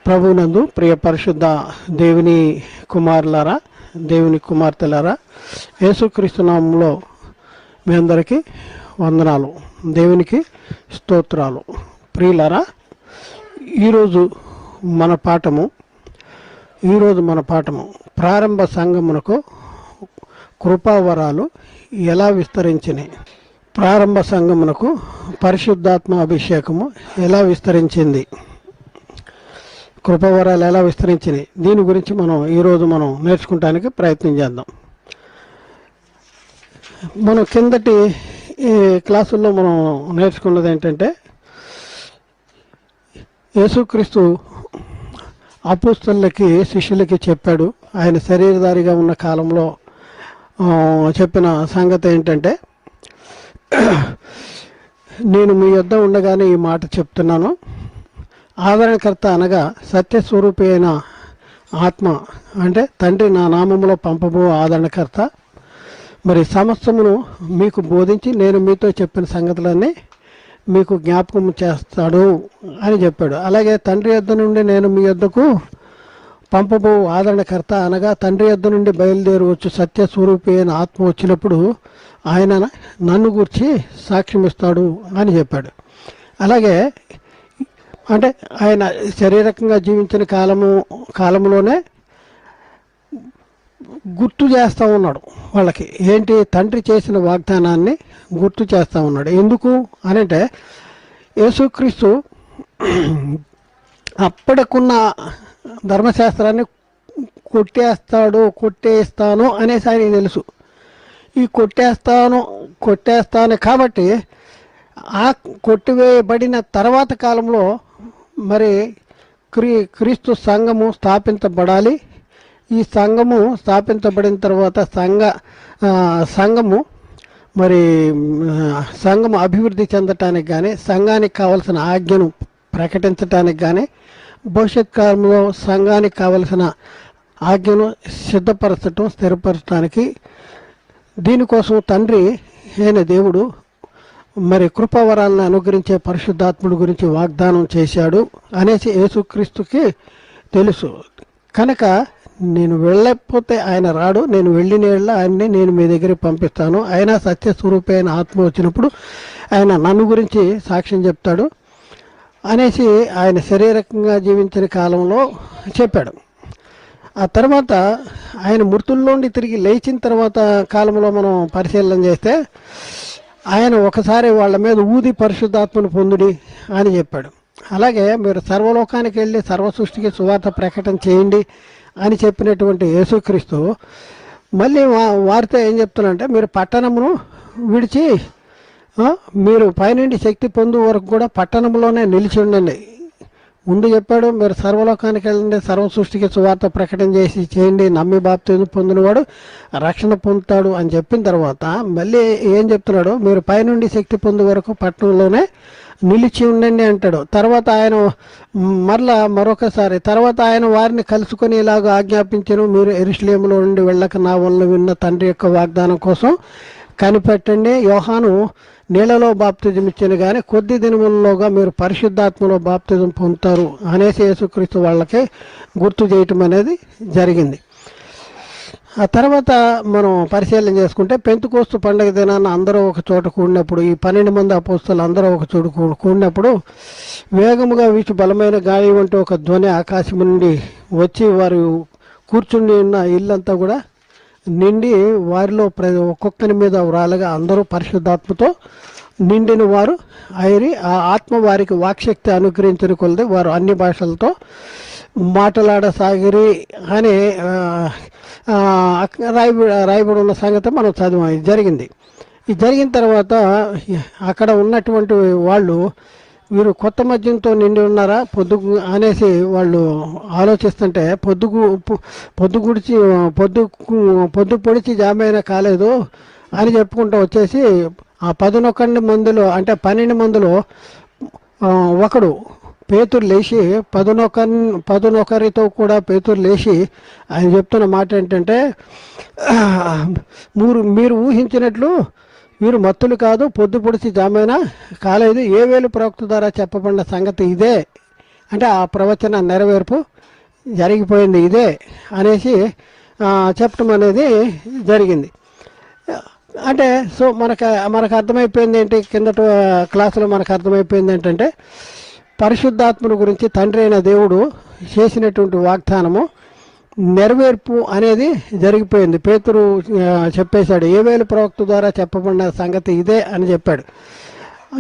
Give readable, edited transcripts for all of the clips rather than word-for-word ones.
ప్రభునందు ప్రియ పరిశుద్ధ దేవుని కుమారులారా, దేవుని కుమార్తెలారా, యేసుక్రీస్తు నామములో మీ అందరికీ వందనాలు, దేవునికి స్తోత్రాలు. ప్రియులారా, ఈరోజు మన పాఠము ప్రారంభ సంఘమునకు కృపావరాలు ఎలా విస్తరించినాయి, ప్రారంభ సంఘమునకు పరిశుద్ధాత్మ అభిషేకము ఎలా విస్తరించింది, కృపావరాలు ఎలా విస్తరించినాయి, దీని గురించి ఈరోజు మనం నేర్చుకోవడానికి ప్రయత్నం చేద్దాం. మనం కిందటి క్లాసుల్లో మనం నేర్చుకున్నది ఏంటంటే, యేసుక్రీస్తు అపోస్తలులకి శిష్యులకి చెప్పాడు. ఆయన శరీరధారిగా ఉన్న కాలంలో చెప్పిన సంగతి ఏంటంటే, నేను మీ యొద్ద ఉండగానే ఈ మాట చెప్తున్నాను. ఆదరణకర్త అనగా సత్యస్వరూపి అయిన ఆత్మ, అంటే తండ్రి నా నామములో పంపబో ఆదరణకర్త మరి సమస్తమును మీకు బోధించి నేను మీతో చెప్పిన సంగతులన్నీ మీకు జ్ఞాపకం చేస్తాడు అని చెప్పాడు. అలాగే తండ్రి యొద్ద నుండి నేను మీ యొద్దకు పంపబో ఆదరణకర్త అనగా తండ్రి యొద్ద నుండి బయలుదేరవచ్చు సత్యస్వరూపి అయిన ఆత్మ వచ్చినప్పుడు ఆయన నన్ను గురించి సాక్ష్యం ఇస్తాడు అని చెప్పాడు. అలాగే అంటే ఆయన శారీరకంగా జీవించిన కాలంలోనే గుర్తు చేస్తూ ఉన్నాడు వాళ్ళకి. ఏంటి? తండ్రి చేసిన వాగ్దానాన్ని గుర్తు చేస్తూ ఉన్నాడు. ఎందుకు అనంటే, యేసుక్రీస్తు అప్పటికున్న ధర్మశాస్త్రాన్ని కొట్టేస్తాను అనేసి ఆయనకి తెలుసు. ఈ కొట్టేస్తాను కాబట్టి ఆ కొట్టివేయబడిన తర్వాత కాలంలో మరి క్రీస్తు సంఘము స్థాపించబడాలి. ఈ సంఘము స్థాపించబడిన తర్వాత సంఘము అభివృద్ధి చెందటానికి కానీ, సంఘానికి కావలసిన ఆజ్ఞను ప్రకటించటానికి కానీ, భవిష్యత్ కాలంలో సంఘానికి కావలసిన ఆజ్ఞను సిద్ధపరచటం, స్థిరపరచడానికి దీనికోసం తండ్రి అయిన దేవుడు మరి కృపావరాలను అనుగ్రహించే పరిశుద్ధాత్ముడి గురించి వాగ్దానం చేశాడు అనేసి యేసుక్రీస్తుకి తెలుసు. కనుక నేను వెళ్ళకపోతే ఆయన రాడు, నేను వెళ్ళిన ఆయన్ని నేను మీ దగ్గరికి పంపిస్తాను. అయినా సత్యస్వరూపి అయిన ఆత్మ వచ్చినప్పుడు ఆయన నన్ను గురించి సాక్ష్యం చెప్తాడు అనేసి ఆయన శారీరకంగా జీవించిన కాలంలో చెప్పాడు. ఆ తర్వాత ఆయన మృతుల్లోండి తిరిగి లేచిన తర్వాత కాలంలో మనం పరిశీలన చేస్తే, ఆయన ఒకసారి వాళ్ళ మీద ఊది పరిశుద్ధాత్మను పొందుడి అని చెప్పాడు. అలాగే మీరు సర్వలోకానికి వెళ్ళి సర్వ సృష్టికి సువార్త ప్రకటన చేయండి అని చెప్పినటువంటి యేసుక్రీస్తు మళ్ళీ వారితో ఏం చెప్తున్నారంటే, మీరు పట్టణమును విడిచి మీరు పైనుండి శక్తి పొందు వరకు కూడా పట్టణంలోనే నిలిచి ఉండండి. ముందు చెప్పాడు, మీరు సర్వలోకానికి వెళ్ళండి, సర్వ సృష్టికి సువార్త ప్రకటన చేయండి, నమ్మి బాప్తిజం పొందినవాడు రక్షణ పొందుతాడు అని చెప్పిన తర్వాత మళ్ళీ ఏం చెప్తున్నాడు, మీరు పైనుండి శక్తి పొందే వరకు పట్టణంలోనే నిలిచి ఉండండి అంటాడు. తర్వాత ఆయన మరొకసారి ఆయన వారిని కలుసుకొని ఇలాగ ఆజ్ఞాపించను, మీరు యెరూషలేములో నుండి వెళ్ళక నా వల్ల విన్న తండ్రి యొక్క వాగ్దానం కోసం కనిపెట్టండి. యోహాను నీళ్లలో బాప్తిజం ఇచ్చాను కానీ కొద్ది దినములలోగా మీరు పరిశుద్ధాత్మలో బాప్తిజం పొందుతారు అనేసి యేసుక్రీస్తు వాళ్ళకి గుర్తు చేయటం అనేది జరిగింది. ఆ తర్వాత మనం పరిశీలన చేసుకుంటే, పెంతెకోస్తు పండుగ దినాన్ని అందరూ ఒక చోట కూడినప్పుడు, ఈ 12 మంది అపోస్తలు అందరూ ఒక చోట కూడినప్పుడు వేగముగా వీచు బలమైన గాలి వంటి ఒక ధ్వని ఆకాశం నుండి వచ్చి వారు కూర్చుని ఉన్న ఇల్లంతా కూడా నిండి వారిలో ఒక్కొక్కరి మీద వ్రాలగా అందరూ పరిశుద్ధాత్మతో నిండిన వారు అయిరి. ఆ ఆత్మ వారికి వాక్శక్తి అనుగ్రహించిన కొలది వారు అన్ని భాషలతో మాట్లాడసాగిరి అని రాయబడి ఉన్న సంగతి మనం చదివాం. ఇది జరిగిన తర్వాత అక్కడ ఉన్నటువంటి వాళ్ళు, వీరు కొత్త మద్యంతో నిండి ఉన్నారా అనేసి వాళ్ళు ఆలోచిస్తుంటే, పొద్దు పొడిచి జామైన కాలేదు అని చెప్పుకుంటూ వచ్చేసి ఆ 11 మందిలో, అంటే 12 మందిలో ఒకడు పేతురు లేచి 11తో కూడా పేతురు లేచి ఆయన చెప్తున్న మాట ఏంటంటే, మీరు ఊహించినట్లు వీరు మత్తులు కాదు, పొద్దు పొడిచి జామైనా కాలేదు. ఏ వేలు ప్రవక్త ద్వారా చెప్పబడిన సంగతి ఇదే అంటే ఆ ప్రవచన నెరవేర్పు జరిగిపోయింది ఇదే అనేసి చెప్పడం అనేది జరిగింది. అంటే సో మనకు అర్థమైపోయింది ఏంటి, కిందట క్లాసులో మనకు అర్థమైపోయింది ఏంటంటే పరిశుద్ధాత్మను గురించి తండ్రి అయిన దేవుడు చేసినటువంటి వాగ్దానము నెరవేర్పు అనేది జరిగిపోయింది. పేతురు చెప్పేశాడు, ఏవేలు ప్రవక్త ద్వారా చెప్పబడిన సంగతి ఇదే అని చెప్పాడు.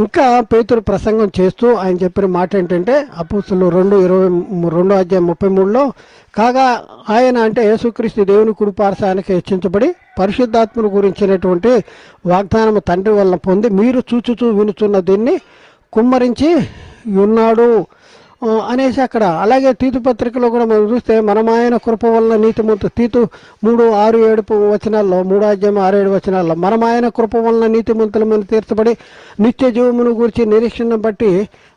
ఇంకా పేతురు ప్రసంగం చేస్తూ ఆయన చెప్పిన మాట ఏంటంటే అపోస్తలులు 2:33 కాగా ఆయన అంటే యేసుక్రీస్తు దేవుని కుడిపార్శ్వానికి హెచ్చించబడి పరిశుద్ధాత్మను గురించినటువంటి వాగ్దానము తండ్రి వలన పొంది మీరు చూచుచూ వినుచున్న దీన్ని కుమ్మరించి ఉన్నాడు అనేసి అక్కడ. అలాగే తీతు పత్రికలో కూడా మనం చూస్తే మనమాయన కృప వలన నీతిమంతులు, తీతు 3:6-7 వచనాల్లో, 3:6-7 మనమాయన కృప వలన నీతిమంతులమని తీర్చబడి నిత్య జీవమును గురించి నిరీక్షణ బట్టి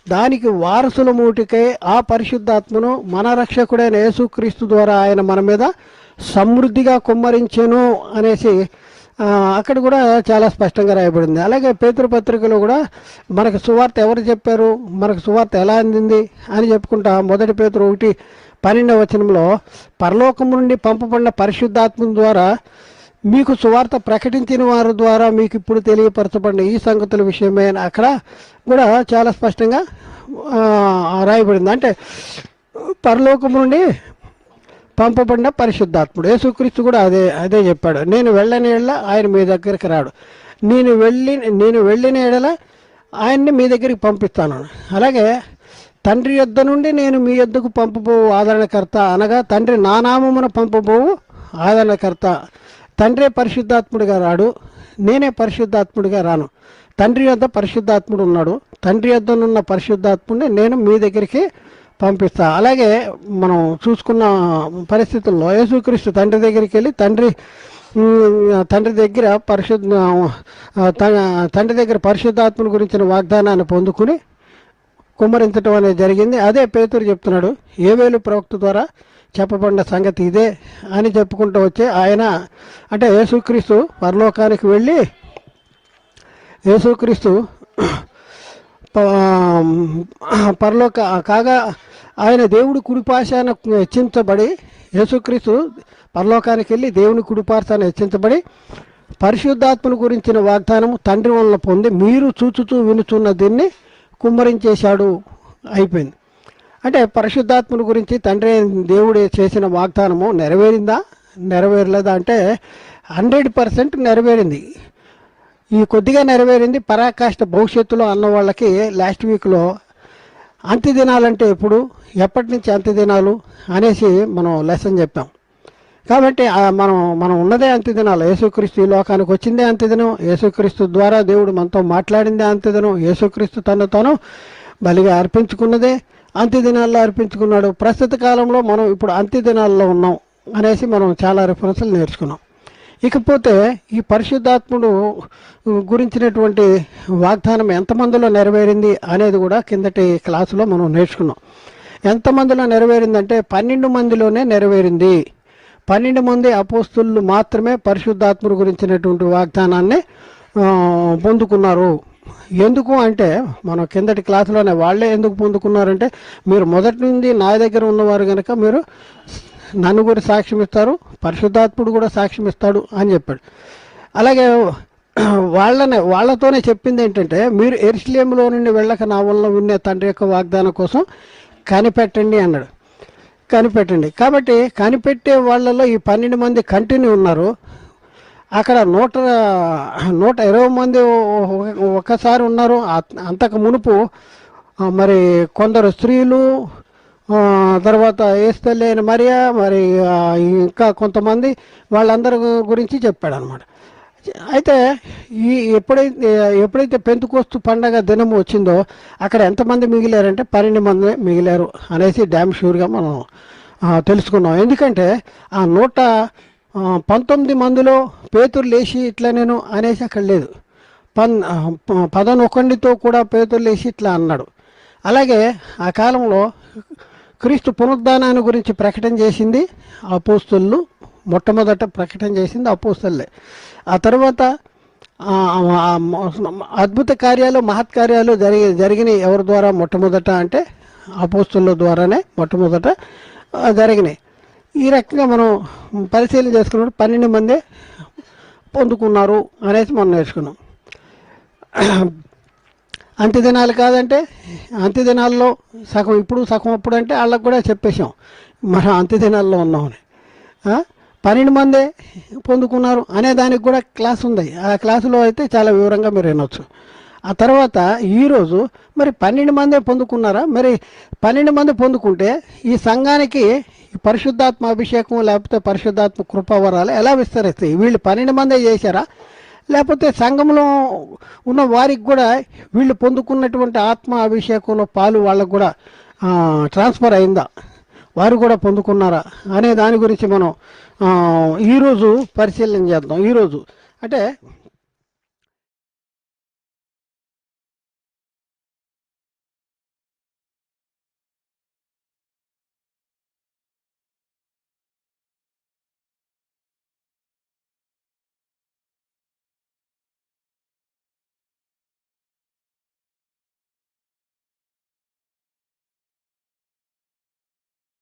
దానికి వారసుల మూటికై ఆ పరిశుద్ధాత్మను మన రక్షకుడైన యేసుక్రీస్తు ద్వారా ఆయన మన మీద సమృద్ధిగా కుమ్మరించెను అనేసి అక్కడ కూడా చాలా స్పష్టంగా రాయబడింది. అలాగే పేతురు పత్రికలో కూడా మనకు సువార్త ఎవరు చెప్పారు, మనకు సువార్త ఎలా అందింది అని చెప్పుకుంటా 1 పేతురు 1:12 పరలోకం నుండి పంపబడిన పరిశుద్ధాత్మ ద్వారా మీకు సువార్త ప్రకటించిన వారి ద్వారా మీకు ఇప్పుడు తెలియపరచబడిన ఈ సంగతుల విషయమే అక్కడ కూడా చాలా స్పష్టంగా రాయబడింది. అంటే పరలోకం నుండి పంపబడిన పరిశుద్ధాత్ముడు యేసుక్రీస్తు కూడా అదే చెప్పాడు. నేను వెళ్ళని ఎడల ఆయన మీ దగ్గరికి రాడు, నేను వెళ్ళిన ఎడల ఆయన్ని మీ దగ్గరికి పంపిస్తాను. అలాగే తండ్రి యొద్ద నుండి నేను మీ యొద్దకు పంపబోవు ఆదరణకర్త అనగా తండ్రి నా నామమున పంపబోవు ఆదరణకర్త. తండ్రే పరిశుద్ధాత్ముడిగా రాడు, నేనే పరిశుద్ధాత్ముడిగా రాను. తండ్రి యొద్ద పరిశుద్ధాత్ముడు ఉన్నాడు, తండ్రి యొద్దనున్న పరిశుద్ధాత్ముడిని నేను మీ దగ్గరికి పంపిస్తా. అలాగే మనం చూసుకున్న పరిస్థితుల్లో యేసుక్రీస్తు తండ్రి దగ్గరికి వెళ్ళి తండ్రి దగ్గర పరిశుద్ధాత్మను గురించిన వాగ్దానాన్ని పొందుకుని కుమ్మరించడం అనేది జరిగింది. అదే పేతురు చెప్తున్నాడు, ఏవేలు ప్రవక్త ద్వారా చెప్పబడిన సంగతి ఇదే అని చెప్పుకుంటూ వచ్చే ఆయన అంటే యేసుక్రీస్తు పరలోకానికి వెళ్ళి యేసుక్రీస్తు పరలోక కాగా ఆయన దేవుడి కుడిపార్శ్వాన హెచ్చించబడి యేసుక్రీస్తు పరలోకానికి వెళ్ళి దేవుని కుడిపార్శ్వాన హెచ్చించబడి పరిశుద్ధాత్మను గురించిన వాగ్దానము తండ్రి వలన పొంది మీరు చూచుతూ వినుచున్న దీన్ని కుమ్మరించేశాడు అయిపోయింది. అంటే పరిశుద్ధాత్మను గురించి తండ్రి దేవుడు చేసిన వాగ్దానము నెరవేరిందా నెరవేరలేదా అంటే 100% నెరవేరింది. ఈ కొద్దిగా నెరవేరింది పరాకాష్ట భవిష్యత్తులో అన్న వాళ్ళకి లాస్ట్ వీక్లో అంత్యదినాలంటే ఎప్పటి నుంచి అంత్యదినాలు అనేసి మనం లెసన్ చెప్పాం. కాబట్టి మనం ఉన్నదే అంత్యదినాలు. యేసుక్రీస్తు ఈ లోకానికి వచ్చిందే అంత్యదినం, యేసుక్రీస్తు ద్వారా దేవుడు మనతో మాట్లాడిందే అంత్యదినం, యేసుక్రీస్తు తను బలిగా అర్పించుకున్నదే అంత్యదినాల్లో అర్పించుకున్నాడు. ప్రస్తుత కాలంలో మనం ఇప్పుడు అంత్యదినాల్లో ఉన్నాం అనేసి మనం చాలా రిఫరెన్స్లు నేర్చుకున్నాం. ఇకపోతే ఈ పరిశుద్ధాత్ముడు గురించినటువంటి వాగ్దానం ఎంతమందిలో నెరవేరింది అనేది కూడా కిందటి క్లాసులో మనం నేర్చుకున్నాం. ఎంతమందిలో నెరవేరిందంటే 12 మందిలోనే నెరవేరింది. 12 మంది అపోస్తులు మాత్రమే పరిశుద్ధాత్ముడు గురించినటువంటి వాగ్దానాన్ని పొందుకున్నారు. ఎందుకు అంటే మనం కిందటి క్లాసులోనే వాళ్ళే ఎందుకు పొందుకున్నారంటే మీరు మొదటి నుండి నా దగ్గర ఉన్నవారు కనుక మీరు నన్ను కూడా సాక్ష్యం ఇస్తారు, పరిశుద్ధాత్ముడు కూడా సాక్ష్యం ఇస్తాడు అని చెప్పాడు. అలాగే వాళ్ళతోనే చెప్పింది ఏంటంటే మీరు యెరూషలేములో నుండి వెళ్ళక నా వల్ల వినే తండ్రి యొక్క వాగ్దానం కోసం కనిపెట్టండి అన్నాడు. కనిపెట్టండి. కాబట్టి కనిపెట్టే వాళ్ళలో ఈ 12 మంది కంటిన్యూ ఉన్నారు. అక్కడ 120 మంది ఒకసారి ఉన్నారు. అంతకు మునుపు మరి కొందరు స్త్రీలు, తర్వాత ఏస్తల్లి అయిన మరియా, మరి ఇంకా కొంతమంది వాళ్ళందరి గురించి చెప్పాడు అనమాట. అయితే ఎప్పుడైతే పెంతుకోస్తు పండగ దినము వచ్చిందో అక్కడ ఎంతమంది మిగిలారంటే 12 మంది మిగిలారు అనేసి డ్యామ్ షూర్గా మనం తెలుసుకున్నాం. ఎందుకంటే ఆ 119 మందిలో పేతురు లేచి ఇట్లా నేను అనేసి అక్కడ లేదు. 11 కూడా పేతురు లేచి ఇట్లా అన్నాడు. అలాగే ఆ కాలంలో క్రీస్తు పునరుద్ధానాన్ని గురించి ప్రకటన చేసింది అపోస్తలులు. మొట్టమొదట ప్రకటన చేసింది అపోస్తలులే. ఆ తర్వాత అద్భుత కార్యాలు, మహత్కార్యాలు జరిగినాయి ఎవరి ద్వారా మొట్టమొదట అంటే అపోస్తుల ద్వారానే మొట్టమొదట జరిగినాయి. ఈ రకంగా మనం పరిశీలన చేసుకున్నప్పుడు 12 మందే పొందుకున్నారు అనేసి మనం నేర్చుకున్నాం. అంత్యదినాలు కాదంటే అంత్యదినాల్లో సగం ఇప్పుడు సగం అప్పుడు అంటే వాళ్ళకు కూడా చెప్పేశాం మనం అంత్యదినాల్లో ఉన్నామని. 12 మందే పొందుకున్నారు అనే దానికి కూడా క్లాస్ ఉంది. ఆ క్లాసులో అయితే చాలా వివరంగా మీరు వినొచ్చు. ఆ తర్వాత ఈరోజు మరి 12 మందే పొందుకున్నారా? మరి 12 మంది పొందుకుంటే ఈ సంఘానికి పరిశుద్ధాత్మ అభిషేకం లేకపోతే పరిశుద్ధాత్మ కృపావరాలు ఎలా విస్తరిస్తాయి? వీళ్ళు 12 మందే చేశారా, లేకపోతే సంఘంలో ఉన్న వారికి కూడా వీళ్ళు పొందుకున్నటువంటి ఆత్మ అభిషేకంలో పాలు వాళ్ళకు కూడా ట్రాన్స్ఫర్ అయిందా, వారు కూడా పొందుకున్నారా అనే దాని గురించి మనం ఈరోజు పరిశీలన చేద్దాం. ఈరోజు అంటే